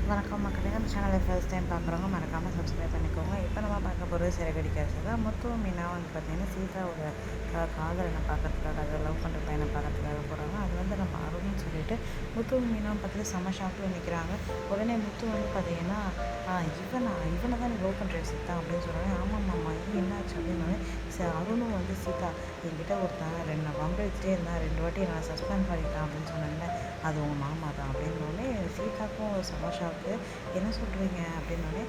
வணக்கம் மக்களே. நம்ம சேனலை ஃபர்ஸ்ட் டைம் பார்க்குறவங்க மறக்காமல் சப்ஸ்கிரைப் பண்ணிக்கோங்க. இப்போ நம்ம பார்க்க போகிறது சிறகடிக்க ஆசை தான். முத்து மீனா வந்து பார்த்திங்கன்னா சீதாவோட காதலனை பார்க்கறதுக்காக, அதை லவ் பண்ணுற பையனை பார்க்கறதுக்காக போகிறாங்க. அது வந்து நம்ம அருள்னு சொல்லிட்டு முத்து மீனாவும் பார்த்துட்டு செம்ம ஷாக்கில் நிற்கிறாங்க. உடனே முத்து வந்து பார்த்திங்கன்னா இவனை தான் லவ் பண்ணுற சீதா அப்படின்னு சொல்கிறாங்க. ஆமாம்மாம்மா இது என்னாச்சு அப்படின்னாலே அருணும் வந்து சீதா என்கிட்ட ஒருத்தன் வம்பு வச்சுட்டே இருந்தான், 2 வாட்டி நான் சஸ்பெண்ட் பண்ணிட்டான் அப்படின்னு சொன்னேன்ல, அது உங்கள் மாமா தான் அப்படின்னோடனே சீதாக்கும் செம்ம ஷாக்கு. என்ன சொல்கிறீங்க அப்படின்னோடனே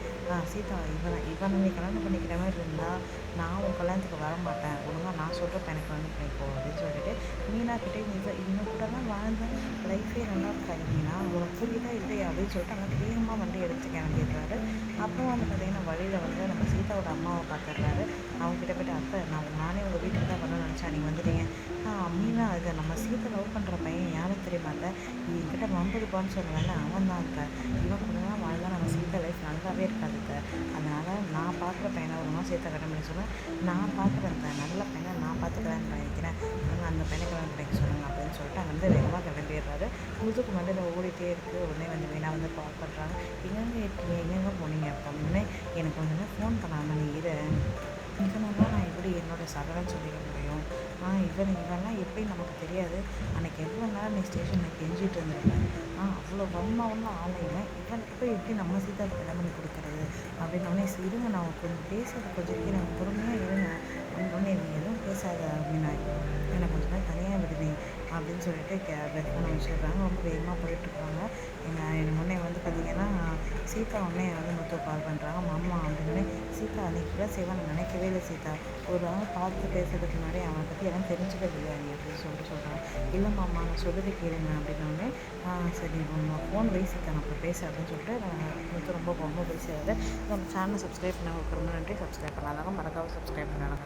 சீதா இவனை நீ கல்யாணம் பண்ணிக்கிற மாதிரி இருந்தால் நான் உன் கல்யாணத்துக்கு வர மாட்டேன், ஒழுங்காக நான் சொல்கிறப்ப எனக்கு கல்யாணம் பண்ணிக்கோ அப்படின்னு சொல்லிட்டு மீனா கிட்டே இன்னும் கூட தான் வாழ்ந்த லைஃபே நல்லா இருக்காது மீனா, உனக்கு புரியுதா இல்லையா அப்படின்னு சொல்லிட்டு அங்கே வேகமாக வண்டி எடுத்து கிளம்பிடுறாரு. அப்புறம் வந்து பார்த்திங்கன்னா வழியில் வந்து நம்ம சீதாவோட அம்மாவை பார்த்துடுறாரு. அவங்ககிட்ட போய்ட்டு அத்தை நானே உங்கள் வீட்டுக்கு தான் வரணும்னு நினச்சா நீங்கள் வந்துட்டீங்க. மீனா இதை நம்ம சீதை லவ் பண்ணுற பையன் யாரும் தெரியுமாட்ட, என்கிட்ட 50 சொன்னேன்ல அவன் தான் இருக்க, இவன் கூட தான் வாழ்ந்தால் நம்ம சீதா லைஃப் நல்லாவே இருக்காது. அதனால் நான் பார்க்குற பையனை ஒரு மாதம் சீதா கல்யாணம் பண்ணி சொன்னேன், நான் பார்க்குறேன் நல்ல பையனை நான் பார்த்து கல்யாணம் பண்ணிக்கிறேன், அந்த பையனை கல்யாணம் பண்ணிக்க சொல்லுங்க அப்படின்னு சொல்லிட்டு அங்கே வந்து வேகமாக கிளம்பிடுறாரு. முதுக்கு மண்டியில் ஓடிட்டே இருக்குது. உடனே வந்து மீனா வந்து கால் பண்ணுறாங்க. எங்கெங்கே இருக்கீங்க, எங்கெங்கே போனீங்க அப்படின்னு. எனக்கு வந்து ஃபோன் பண்ணாமல் நீ இரு, இவனெல்லாம் நான் எப்படி என்னோட சகலன்னு சொல்லிக்க முடியும், இவன்லாம் எப்படி நமக்கு தெரியாது, அன்றைக்கி எவ்வளோ நேரம் நீ ஸ்டேஷனில் கெஞ்சிட்டு இருந்திருப்பேன், அவ்வளோ வன்மாவெல்லாம் ஆலையில இவனுக்கு போய் எப்படி நம்ம சீதா கல்யாணம் பண்ணி கொடுக்குறது அப்படின்னோடனே இருங்க நான் கொஞ்சம் பேசுறது கொஞ்சம் எனக்கு பொறுமையாக இருங்க அப்படின்னோடனே நீ எதுவும் பேசாத அப்படின்னா எனக்கு கொஞ்சம் நேரம் தனியாக விடுவேன் அப்படின்னு சொல்லிட்டு ஃபோனை வச்சுடுறாங்க. ரொம்ப வேகமாக போயிட்டுருக்காங்க. என் முன்னே வந்து பார்த்திங்கன்னா சீதா உடனே வந்து முத்து கால் பண்ணுறாங்க. மாமா அப்படின்னே சீதா அன்றைக்கி கூட செய்வான்னு நினைக்கவே இல்லை சீதா, ஒரு ஆள் பார்த்து பேசுறதுக்கு முன்னாடி அவனை பற்றி எல்லாம் தெரிஞ்சுக்கவில்லை நீ அப்படின்னு சொல்கிறாங்க. இல்லை மாமா நான் சொல்லுறது கேளுங்க அப்படின்னோடனே சரி ஃபோன் வை சீதா நான் அப்புறம் பேச அப்படின்னு சொல்லிட்டு முத்து ரொம்ப பேசுகிறாரு. நம்ம சேனலை சப்ஸ்கிரைப் பண்ண ரொம்ப நன்றி. சப்ஸ்கிரைப் பண்ணாதாங்க மறக்காமல் சப்ஸ்கிரைப் பண்ணாங்க.